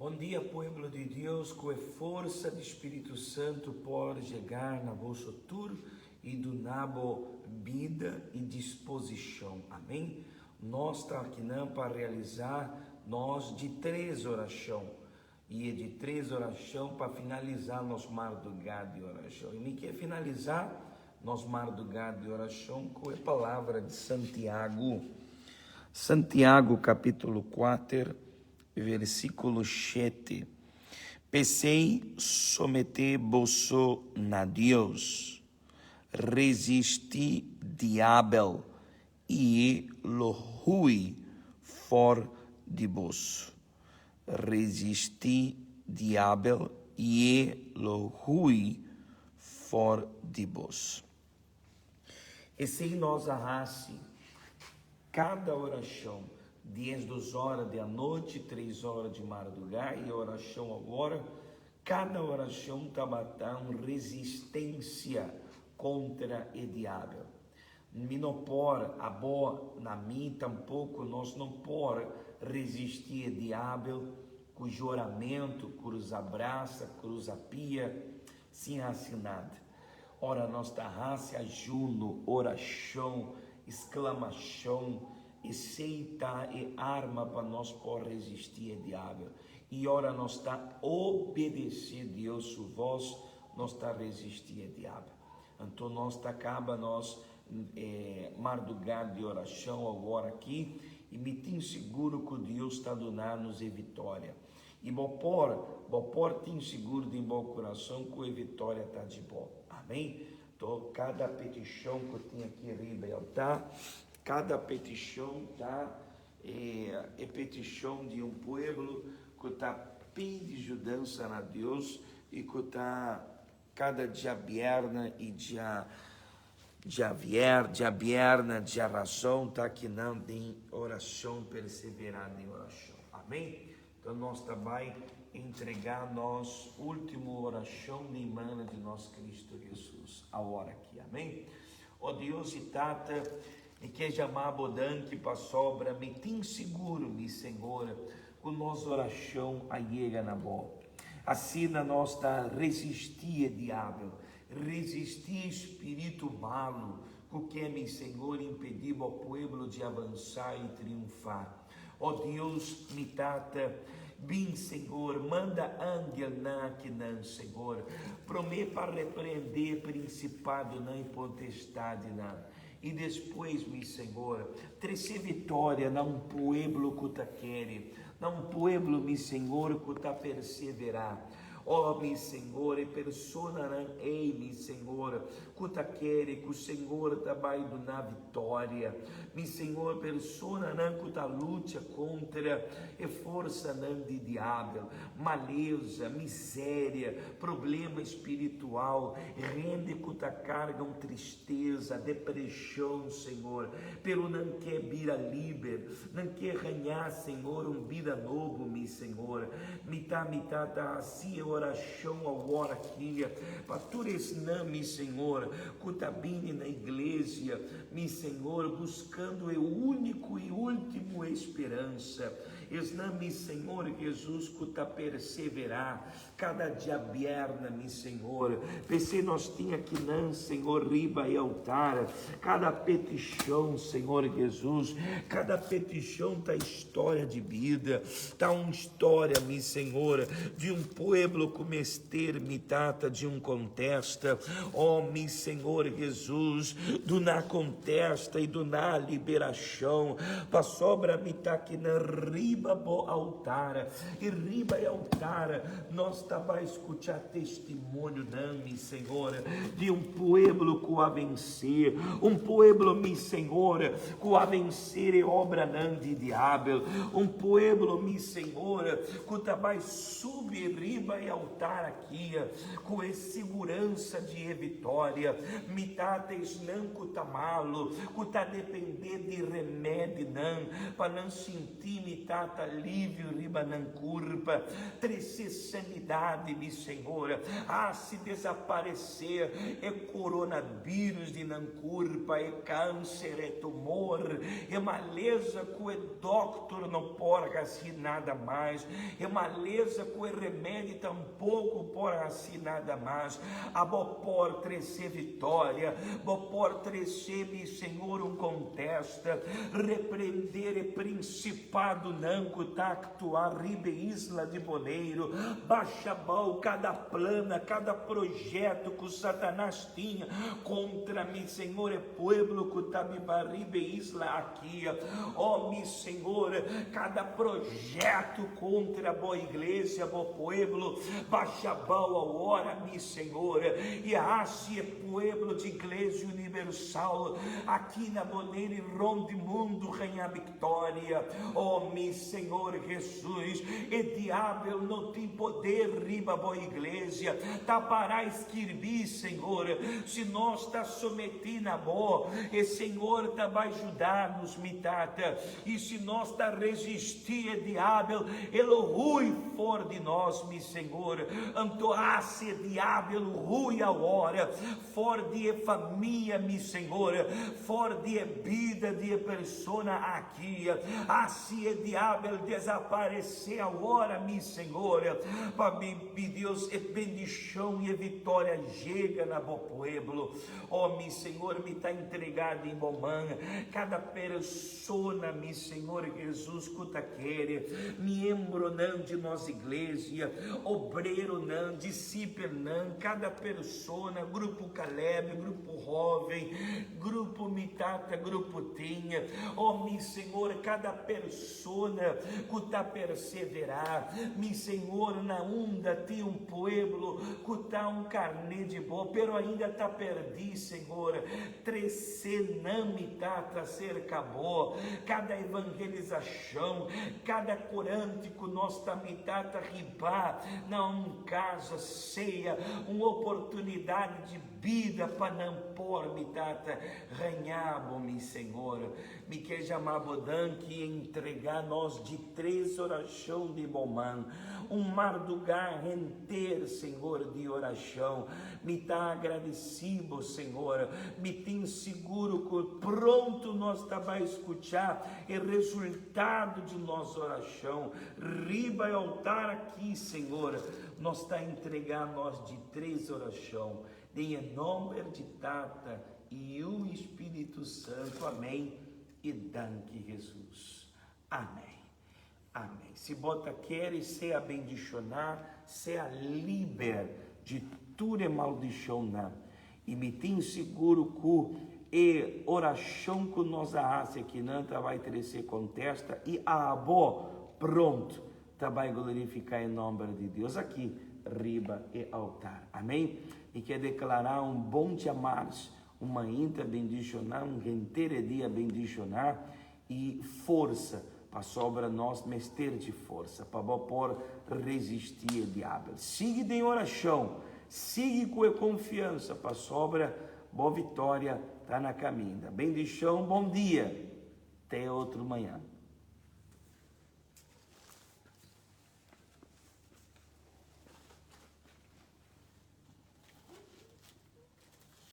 Bom dia, povo de Deus, com a força do Espírito Santo pode chegar na vosso tour e do nabo vida e disposição. Amém? Nós estamos aqui para realizar de 3 orações. E é de 3 orações para finalizar nosso madrugada de oração. E me quer finalizar nosso madrugada de oração com a palavra de Santiago. Santiago capítulo 4, versículo 7. Pensei someter-vos na Deus, resisti diabo e lo rui for de vos. Resisti diabo e lo rui for de vos. E se nós arrasse cada oração, 10 horas da noite, 3 horas de madrugada e oração agora, cada oração está batendo resistência contra o diabo. Não por a boa na mim, tampouco nós não por resistir ao diabo com juramento, cruz abraça, cruz apia, sem assinado. Ora, nós está raça, ajuno, oração, exclamação, e seita e arma para nós por resistir ao diabo. E ora nós está obedecer a Deus, sua voz, nós está resistir ao diabo. Então nós está acaba madrugada de oração agora aqui e me tenho seguro que Deus está dando-nos a vitória. E vou pôr tenho seguro de meu coração que a vitória está de bom. Amém? Então cada petição que eu tenho aqui arriba e altar, cada petição é petição de um povo que está pedindo ajuda a Deus e que está cada dia vierna e dia razão está aqui não tem oração perseverada em oração. Amém? Então nós também entregar nossa última oração de mana de nosso Cristo Jesus agora aqui. Amém? Ó Deus e Tata, e que chamar bodan que para sobra, me tem seguro, me Senhor, com nossa oração chega na boa. Assim nós está resistir diabo, resistir espírito malo, porque me Senhor impedir ao povo de avançar e triunfar. Ó Deus, me tata, bem Senhor, manda ángel que não Senhor, promete para repreender principado não e potestade não. E depois, meu Senhor, trazer vitória num povo que está querendo, num povo, meu Senhor, que está perseverar. Oh, meu Senhor, e persona não ei, meu Senhor, que está querendo, que o Senhor está vai dar vitória. Meu Senhor, persona não que está luta contra a força não de diabo, maleza, miséria, problema espiritual, rende que está cargam tristeza, depressão, Senhor, pelo não quer vir a liber, não quer ganhar, Senhor, vida novo, meu Senhor, tá assim oração agora aqui, para tu não, meu Senhor, que está vindo na igreja, meu Senhor, buscando o único e último esperança. Não, meu Senhor Jesus, que está perseverar cada dia vierna, meu Senhor. Pensei nós tinha aqui não, Senhor, riba e altar, cada petição, Senhor Jesus, cada petição está história de vida, está uma história, meu Senhor, de um povo que mester mitata de um contesta, ó, meu Senhor Jesus, do na contesta e do na liberação, para sobra mitá que na riba bo altar, e riba e altar, nós vai escutar testemunho, não, meu Senhor, de um povo que a vencer, um povo, meu Senhor, que a vencer é obra não de diabo, um povo, meu Senhor, que vai subir riba e altar aqui, com segurança de vitória, mitates não cutamalo, cuta depender de remédio não, para não sentir mitata alívio riba não curva, trazer sanidade, mi Senhor, se desaparecer, é coronavírus de não curva, é câncer, é tumor, é maleza que o doctor não pode assim nada mais, é maleza que o remédio tampouco pode assim nada mais, a por trazer vitória, por trazer, mi Senhor, contesta, repreender e principado não que tá actuar ribe isla de Boneiro, baixa bal cada plana, cada projeto que o Satanás tinha contra mi Senhor, é pueblo que tá ribe isla aqui, mi Senhor, cada projeto contra a boa igreja, boa pueblo, baixa bal a hora, mi Senhor, e assim é pueblo de igreja universal, aqui na Boneira e ronde mundo ganha vitória, mi Senhor Jesus, e diabo não tem poder riba boa igreja, tá para escrever, Senhor, se nós tá submetido a boa, e Senhor tá vai ajudar-nos, mitata, e se nós tá resistir, diabo, ele rui for de nós, mi Senhor, antoasse diabo, rui a hora, for de família, mi Senhor, for de vida de persona aqui, assim é diabo desaparecer agora, mi Senhor, para me Deus, é bendição e vitória chega na bo pueblo, mi Senhor, me está entregado em bomã, cada persona, mi Senhor Jesus, cuta quer, membro não de nossa igreja, obreiro não, discípulo não, cada persona, grupo Caleb, grupo jovem, grupo mitata, grupo tinha, mi Senhor, cada persona que perseverar, mi Senhor, na onda tem pueblo que carne de boa, pero ainda perdido, Senhor, trecer não mitata cerca boa, cada evangelização, cada corântico nós mitata ribar, não casa ceia, uma oportunidade de vida para não pôr mitata ganhar, mi Senhor, me quer chamar bodan que entregar nós de 3 oração de bomã, mar do lugar render, Senhor, de oração, me tá agradecido, Senhor, me tem seguro que pronto nós tá vai escutar o resultado de nossa oração, riba e altar aqui, Senhor, nós tá entregar nós de 3 oração, em nome de Tata e o Espírito Santo, amém, e danke Jesus, amém. Amém. Se bota queres ser abendicionar, ser liber de tudo maldição não. E me tem seguro que e oração que nós hace que não vai crescer contesta e a abo pronto vai glorificar em nome de Deus aqui riba e altar. Amém. E quer declarar um bom te amar, uma inta bendicionar, um inteiro dia bendicionar e força para sobra nós mester de força, para por resistir ao diabo. Siga em oração, siga com confiança, para sobra, boa vitória está na caminho. Bendição, bom dia, até outro manhã.